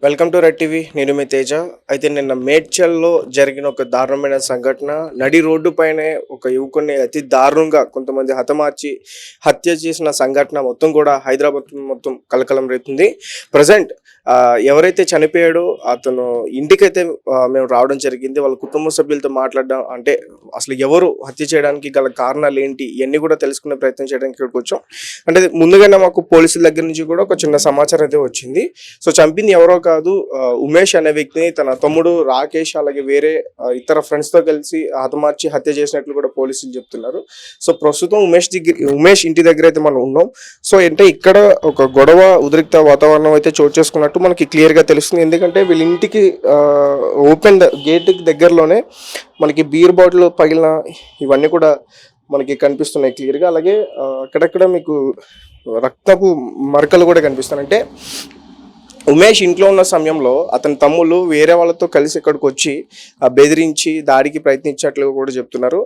Welcome to red TV. నేను మీ తేజ. అయితే నిన్న మేడ్చల్లో జరిగిన ఒక దారుణమైన సంఘటన, నడి రోడ్డు పైనే ఒక యువకుడిని అతి దారుణంగా కొంతమంది హతమార్చి హత్య చేసిన సంఘటన మొత్తం కూడా హైదరాబాద్ మొత్తం కలకలం రేపుతుంది. ప్రజెంట్ ఎవరైతే చనిపోయాడో అతను ఇంటికైతే మేము రావడం జరిగింది. వాళ్ళ కుటుంబ సభ్యులతో మాట్లాడడం, అంటే అసలు ఎవరు హత్య చేయడానికి గల కారణాలు ఏంటి ఇవన్నీ కూడా తెలుసుకునే ప్రయత్నం చేయడానికి ఇక్కడికి వచ్చాం. అంటే ముందుగానే మాకు పోలీసుల దగ్గర నుంచి కూడా ఒక చిన్న సమాచారం అయితే వచ్చింది. సో చంపింది ఎవరో కాదు, ఉమేష్ అనే వ్యక్తిని తన తమ్ముడు రాకేష్ అలాగే వేరే ఇతర ఫ్రెండ్స్ తో కలిసి హతమార్చి హత్య చేసినట్లు కూడా పోలీసులు చెప్తున్నారు. సో ప్రస్తుతం ఉమేష్ ఇంటి దగ్గర అయితే మనం ఉన్నాం. సో అంటే ఇక్కడ ఒక గొడవ ఉద్రిక్త వాతావరణం అయితే చోటు చేసుకున్నట్టు మనకి క్లియర్ గా తెలుస్తుంది. ఎందుకంటే వీళ్ళ ఇంటికి ఓపెన్ గేట్ దగ్గరలోనే మనకి బీర్ బాటిల్ పగిలిన ఇవన్నీ కూడా మనకి కనిపిస్తున్నాయి క్లియర్గా. అలాగే అక్కడక్కడ మీకు రక్తపు మరకలు కూడా కనిపిస్తున్నాయి. అంటే ఉమేష్ ఇంట్లో ఉన్న సమయంలో అతని తమ్ముళ్ళు వేరే వాళ్ళతో కలిసి ఇక్కడికి వచ్చి బెదిరించి దాడికి ప్రయత్నించినట్లు కూడా చెప్తున్నారు.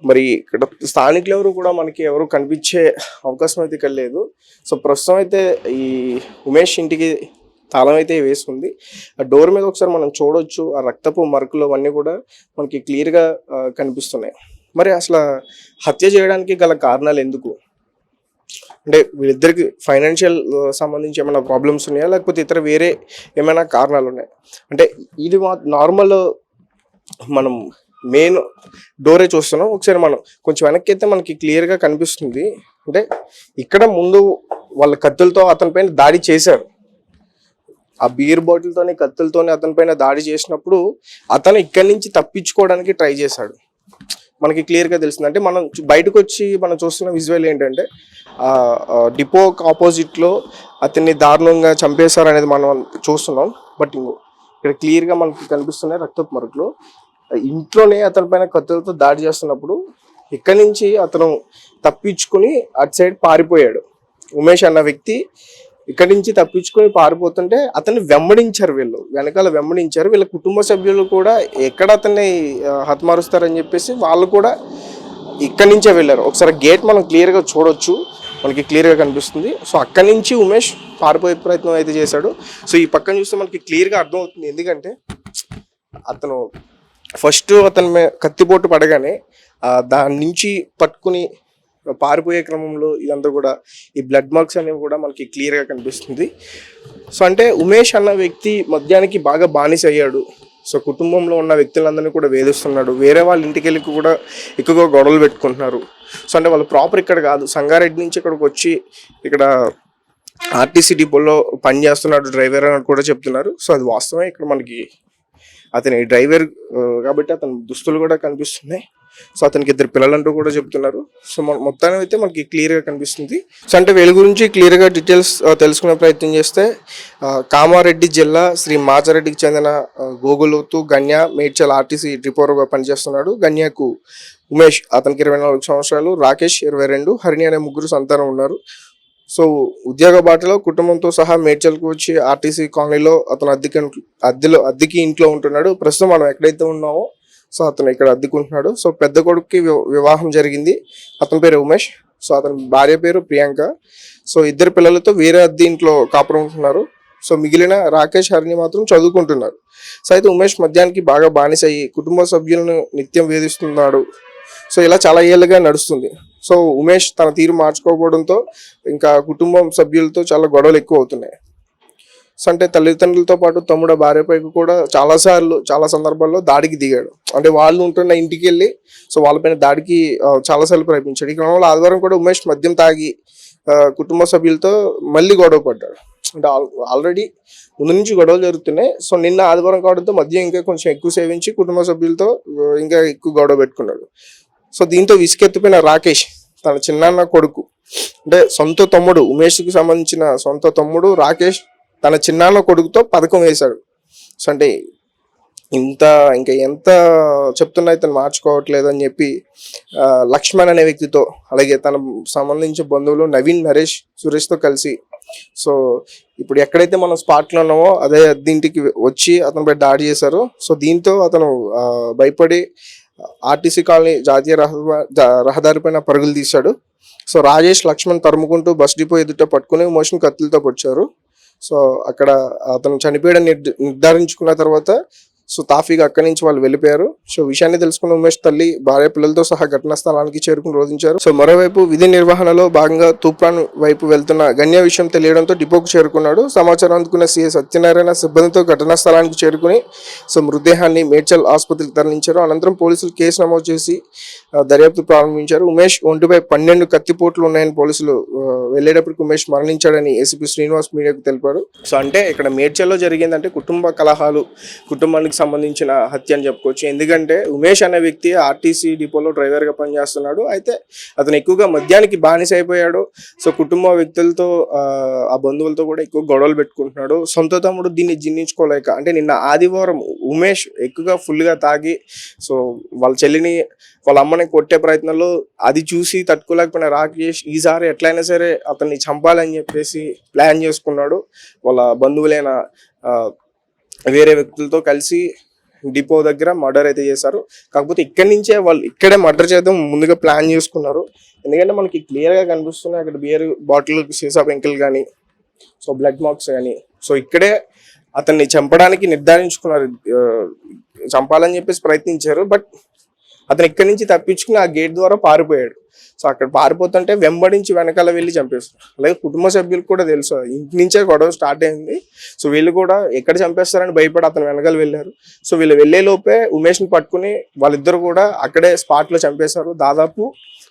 మరి ఇక్కడ స్థానికులు ఎవరు కూడా మనకి ఎవరు కనిపించే అవకాశం అయితే ఇక్కడ లేదు. సో ప్రస్తుతం అయితే ఈ ఉమేష్ ఇంటికి తాళం అయితే వేసుకుంది. ఆ డోర్ మీద ఒకసారి మనం చూడొచ్చు, ఆ రక్తపు మరకలు అవన్నీ కూడా మనకి క్లియర్గా కనిపిస్తున్నాయి. మరి అసలు హత్య చేయడానికి గల కారణాలు ఎందుకు? అంటే వీళ్ళిద్దరికి ఫైనాన్షియల్ సంబంధించి ఏమైనా ప్రాబ్లమ్స్ ఉన్నాయా, లేకపోతే ఇతర వేరే ఏమైనా కారణాలు ఉన్నాయా? అంటే ఇది నార్మల్ మనం మెయిన్ డోరే చూస్తున్నాం. ఒకసారి మనం కొంచెం వెనక్కి అయితే మనకి క్లియర్గా కనిపిస్తుంది. అంటే ఇక్కడ ముందు వాళ్ళ కత్తులతో అతని పైన దాడి చేశారు. ఆ బీర్ బాటిల్తోని కత్తులతోని అతని పైన దాడి చేసినప్పుడు అతను ఇక్కడి నుంచి తప్పించుకోవడానికి ట్రై చేశాడు. మనకి క్లియర్గా తెలిసింది. అంటే మనం బయటకు వచ్చి మనం చూస్తున్న విజువల్ ఏంటంటే డిపో ఆపోజిట్లో అతన్ని దారుణంగా చంపేశారు అనేది మనం చూస్తున్నాం. బట్ ఇక్కడ క్లియర్గా మనకి కనిపిస్తున్నాయి రక్తపు మరకలు. ఇంట్లోనే అతని పైన కత్తులతో దాడి చేస్తున్నప్పుడు ఇక్కడి నుంచి అతను తప్పించుకుని అటు సైడ్ పారిపోయాడు. ఉమేష్ అన్న వ్యక్తి ఇక్కడి నుంచి తప్పించుకొని పారిపోతుంటే అతన్ని వెంబడించారు, వీళ్ళు వెనకాల వెంబడించారు. వీళ్ళ కుటుంబ సభ్యులు కూడా ఎక్కడ అతన్ని హతమారుస్తారని చెప్పేసి వాళ్ళు కూడా ఇక్కడి నుంచే వెళ్ళారు. ఒకసారి గేట్ మనం క్లియర్గా చూడొచ్చు, మనకి క్లియర్గా కనిపిస్తుంది. సో అక్కడి నుంచి ఉమేష్ పారిపోయే ప్రయత్నం అయితే చేశాడు. సో ఈ పక్కన చూస్తే మనకి క్లియర్గా అర్థమవుతుంది. ఎందుకంటే అతను ఫస్ట్ అతని కత్తిపోటు పడగానే దాని నుంచి పట్టుకుని పారిపోయే క్రమంలో ఇదంతా కూడా ఈ బ్లడ్ మార్క్స్ అనేవి కూడా మనకి క్లియర్గా కనిపిస్తుంది. సో అంటే ఉమేష్ అన్న వ్యక్తి మద్యానికి బాగా బానిస అయ్యాడు. సో కుటుంబంలో ఉన్న వ్యక్తులందరినీ కూడా వేధిస్తున్నాడు. వేరే వాళ్ళ ఇంటికి వెళ్ళి కూడా ఎక్కువగా గొడవలు పెట్టుకుంటున్నారు. సో అంటే వాళ్ళు ప్రాపర్ ఇక్కడ కాదు, సంగారెడ్డి నుంచి ఇక్కడికి వచ్చి ఇక్కడ ఆర్టీసీ డిపోలో పని చేస్తున్నాడు డ్రైవర్ అని కూడా చెప్తున్నారు. సో అది వాస్తవమే. ఇక్కడ మనకి అతని డ్రైవర్ కాబట్టి అతని దుస్తులు కూడా కనిపిస్తున్నాయి. సో అతనికి 2 పిల్లలంటూ కూడా చెప్తున్నారు. సో మొత్తాన్ని అయితే మనకి క్లియర్గా కనిపిస్తుంది. సో అంటే వీళ్ళ గురించి క్లియర్గా డీటెయిల్స్ తెలుసుకునే ప్రయత్నం చేస్తే కామారెడ్డి జిల్లా శ్రీ మాచారెడ్డికి చెందిన గోగులోతు గన్య మేడ్చల్ ఆర్టీసీ డిపోగా పనిచేస్తున్నాడు. గన్యకు ఉమేష్, అతనికి 24 సంవత్సరాలు, రాకేష్ 22, హరిణి అనే 3 సంతానం ఉన్నారు. సో ఉద్యోగ బాటలో కుటుంబంతో సహా మేడ్చల్కు వచ్చి ఆర్టీసీ కాలనీలో అతను అద్దెకి ఇంట్లో ఉంటున్నాడు. ప్రస్తుతం మనం ఎక్కడైతే ఉన్నామో సో అతను ఇక్కడ అద్దెకుంటున్నాడు. సో పెద్ద కొడుకుకి వివాహం జరిగింది. అతని పేరు ఉమేష్. సో అతని భార్య పేరు ప్రియాంక. సో 2 పిల్లలతో వేరే అద్దె ఇంట్లో కాపురం ఉంటున్నారు. సో మిగిలిన రాకేష్, హరిణి మాత్రం చదువుకుంటున్నారు. సో అయితే ఉమేష్ మద్యానికి బాగా బానిస అయ్యి కుటుంబ సభ్యులను నిత్యం వేధిస్తున్నాడు. సో ఇలా చాలా ఏళ్ళుగా నడుస్తుంది. సో ఉమేష్ తన తీరు మార్చుకోకపోవడంతో ఇంకా కుటుంబం సభ్యులతో చాలా గొడవలు ఎక్కువ అవుతున్నాయి. సో అంటే తల్లిదండ్రులతో పాటు తమ్ముడు, భార్యపైకి కూడా చాలా సందర్భాల్లో దాడికి దిగాడు. అంటే వాళ్ళు ఉంటున్న ఇంటికి వెళ్ళి సో వాళ్ళపైన దాడికి చాలాసార్లు ప్రయత్నించాడు. ఈ క్రమంలో ఆదివారం కూడా ఉమేష్ మద్యం తాగి కుటుంబ సభ్యులతో మళ్ళీ గొడవ పడ్డాడు. అంటే ఆల్రెడీ ముందు నుంచి గొడవలు జరుగుతున్నాయి. సో నిన్న ఆదివారం కావడంతో మద్యం ఇంకా కొంచెం ఎక్కువ సేవించి కుటుంబ సభ్యులతో ఇంకా ఎక్కువ గొడవ పెట్టుకున్నాడు. సో దీంతో విసుకెత్తిపోయిన రాకేష్, తన చిన్నాన్న కొడుకు, అంటే సొంత తమ్ముడు, ఉమేష్కి సంబంధించిన సొంత తమ్ముడు రాకేష్ తన చిన్నాన్న కొడుకుతో పథకం వేశాడు. సో అంటే ఇంకా ఎంత చెప్తున్నా ఇతను మార్చుకోవట్లేదు అని చెప్పి లక్ష్మణ్ అనే వ్యక్తితో, అలాగే తన సంబంధించిన బంధువులు నవీన్, నరేష్, సురేష్తో కలిసి సో ఇప్పుడు ఎక్కడైతే మనం స్పాట్లో ఉన్నామో అదే దీంటికి వచ్చి అతనిపై దాడి చేశారు. సో దీంతో అతను భయపడి ఆర్టీసీ కాలనీ జాతీయ రహదారిపైన పరుగులు తీశాడు. సో రాజేష్, లక్ష్మణ్ తరుముకుంటూ బస్ డిపో ఎదుట పట్టుకుని మోషన్ కత్తులతో పొడిచారు. సో అక్కడ అతను చనిపోయాడని నిర్ధారించుకున్న తర్వాత సో తాఫీగా అక్కడి నుంచి వాళ్ళు వెళ్ళిపోయారు. సో విషయాన్ని తెలుసుకున్న ఉమేష్ తల్లి భార్య పిల్లలతో సహా ఘటనా స్థలానికి చేరుకుని రోధించారు. సో మరోవైపు విధి నిర్వహణలో భాగంగా తూప్రాన్ వైపు వెళ్తున్న గన్య విషయం తెలియడంతో డిపోకు చేరుకున్నాడు. సమాచారం అందుకున్న సీఐ సత్యనారాయణ సిబ్బందితో ఘటనా స్థలానికి చేరుకుని సో మృతదేహాన్ని మేడ్చల్ ఆసుపత్రికి తరలించారు. అనంతరం పోలీసులు కేసు నమోదు చేసి దర్యాప్తు ప్రారంభించారు. ఉమేష్ ఒంటిపై 12 కత్తిపోట్లు ఉన్నాయని పోలీసులు వెళ్ళేటప్పటికి ఉమేష్ మరణించాడని ఏసీపీ శ్రీనివాస్ మీడియాకు తెలిపారు. సో అంటే ఇక్కడ మేడ్చల్లో జరిగిందంటే కుటుంబ కలహాలు, కుటుంబానికి సంబంధించిన హత్య అని చెప్పుకోవచ్చు. ఎందుకంటే ఉమేష్ అనే వ్యక్తి ఆర్టీసీ డిపోలో డ్రైవర్గా పనిచేస్తున్నాడు. అయితే అతను ఎక్కువగా మద్యానికి బానిస అయిపోయాడు. సో కుటుంబ వ్యక్తులతో ఆ బంధువులతో కూడా ఎక్కువ గొడవలు పెట్టుకుంటున్నాడు. సొంత తమ్ముడు దీన్ని జీర్ణించుకోలేక అంటే నిన్న ఆదివారం ఉమేష్ ఎక్కువగా ఫుల్గా తాగి సో వాళ్ళ చెల్లిని వాళ్ళ అమ్మని కొట్టే ప్రయత్నంలో అది చూసి తట్టుకోలేకపోయిన రాకేష్ ఈసారి ఎట్లయినా సరే అతన్ని చంపాలని చెప్పేసి ప్లాన్ చేసుకున్నాడు. వాళ్ళ బంధువులైన వేరే వ్యక్తులతో కలిసి డిపో దగ్గర మర్డర్ అయితే చేశారు. కాకపోతే ఇక్కడి నుంచే వాళ్ళు ఇక్కడే మర్డర్ చేద్దాం ముందుగా ప్లాన్ చేసుకున్నారు. ఎందుకంటే మనకి క్లియర్గా కనిపిస్తున్నాయి అక్కడ బియర్ బాటిల్, సీసా పెంకులు కానీ సో బ్లడ్ మార్క్స్ కానీ. సో ఇక్కడే అతన్ని చంపడానికి నిర్ధారించుకున్నారు, చంపాలని చెప్పేసి ప్రయత్నించారు. బట్ అతను ఇక్కడి నుంచి తప్పించుకుని ఆ గేట్ ద్వారా పారిపోయాడు. సో అక్కడ పారిపోతుంటే వెంబడించి వెనకాల వెళ్ళి చంపేస్తారు. అలాగే కుటుంబ సభ్యులకు కూడా తెలుసు ఇంటి నుంచే గొడవ స్టార్ట్ అయింది. సో వీళ్ళు కూడా ఎక్కడ చంపేస్తారని భయపడి అతను వెనకాల వెళ్ళారు. సో వీళ్ళు వెళ్లే లోపే ఉమేష్ని పట్టుకుని వాళ్ళిద్దరు కూడా అక్కడే స్పాట్లో చంపేశారు. దాదాపు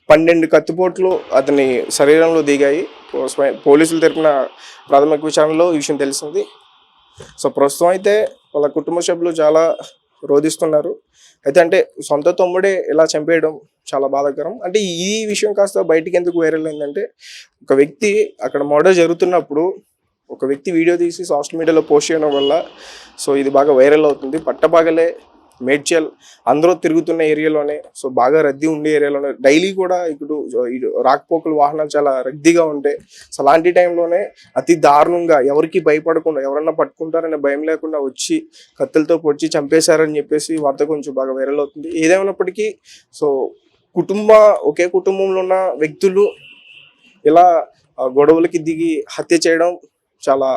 12 కత్తిపోట్లు అతని శరీరంలో దిగాయి. పోలీసులు తెలిపిన ప్రాథమిక విచారణలో ఈ విషయం తెలిసింది. సో ప్రస్తుతం అయితే వాళ్ళ కుటుంబ సభ్యులు చాలా రోధిస్తున్నారు. అయితే అంటే సొంత తమ్ముడే ఇలా చంపేయడం చాలా బాధాకరం. అంటే ఈ విషయం కాస్త బయటికి ఎందుకు వైరల్ అయిందంటే ఒక వ్యక్తి అక్కడ మర్డర్ జరుగుతున్నప్పుడు ఒక వ్యక్తి వీడియో తీసి సోషల్ మీడియాలో పోస్ట్ చేయడం వల్ల సో ఇది బాగా వైరల్ అవుతుంది. పట్టపగలే మేడ్చల్ అందరూ తిరుగుతున్న ఏరియాలోనే సో బాగా రద్దీ ఉండే ఏరియాలోనే డైలీ కూడా ఇప్పుడు రాకపోకలు వాహనాలు చాలా రద్దీగా ఉంటాయి. సో అలాంటి టైంలోనే అతి దారుణంగా ఎవరికి భయపడకుండా ఎవరన్నా పట్టుకుంటారనే భయం లేకుండా వచ్చి కత్తులతో పొడిచి చంపేశారని చెప్పేసి వార్త కొంచెం బాగా వైరల్ అవుతుంది. ఏదేమైనప్పటికీ సో ఒకే కుటుంబంలో ఉన్న వ్యక్తులు ఇలా గొడవలకి దిగి హత్య చేయడం చాలా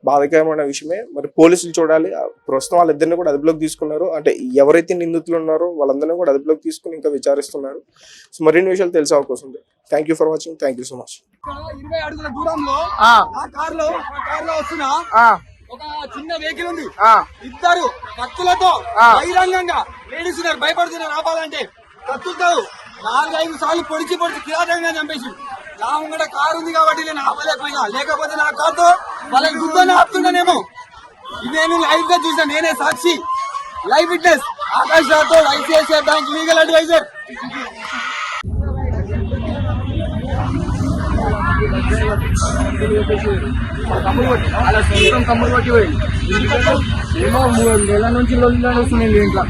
బాధాకరమైన విషయమే. మరి పోలీసులు చూడాలి. ప్రస్తుతం వాళ్ళిద్దరిని కూడా అదుపులోకి తీసుకున్నారు. అంటే ఎవరైతే నిందితులు ఉన్నారో వాళ్ళందరినీ కూడా అదుపులోకి తీసుకుని ఇంకా విచారిస్తున్నారు. సో మరిన్ని విషయాలు తెలిసే అవకాశం ఉంది. Thank you for watching. Thank you so much. 20 అడుగుల దూరంలో ఆ కార్లో వస్తున్నా ఒక చిన్న వెహికల్ ఉంది. ఇద్దరు కత్తులతో బహిరంగంగా లేడీస్ ఉన్నారు, భయపడుతున్నారు. ఆపాలంటే కత్తులతో 4-5 సార్లు పొడిచి కిరాటంగా చంపేసి నా ముంగట కారు ఉంది కాబట్టి నేను ఆపలేకపోయినా, లేకపోతే నా కారుతో వాళ్ళకి గుర్తుని ఆపుతున్నానేమో. ఇదేను లైవ్ గా చూసా, నేనే సాక్షి, live witness. Akash Rathod, ICICI bank legal adviser. అలా సొంతం కమ్ములు పట్టి పోయింది. ఏమో 3 నెలల నుంచి లొల్లి వస్తుంది ఇంట్లో.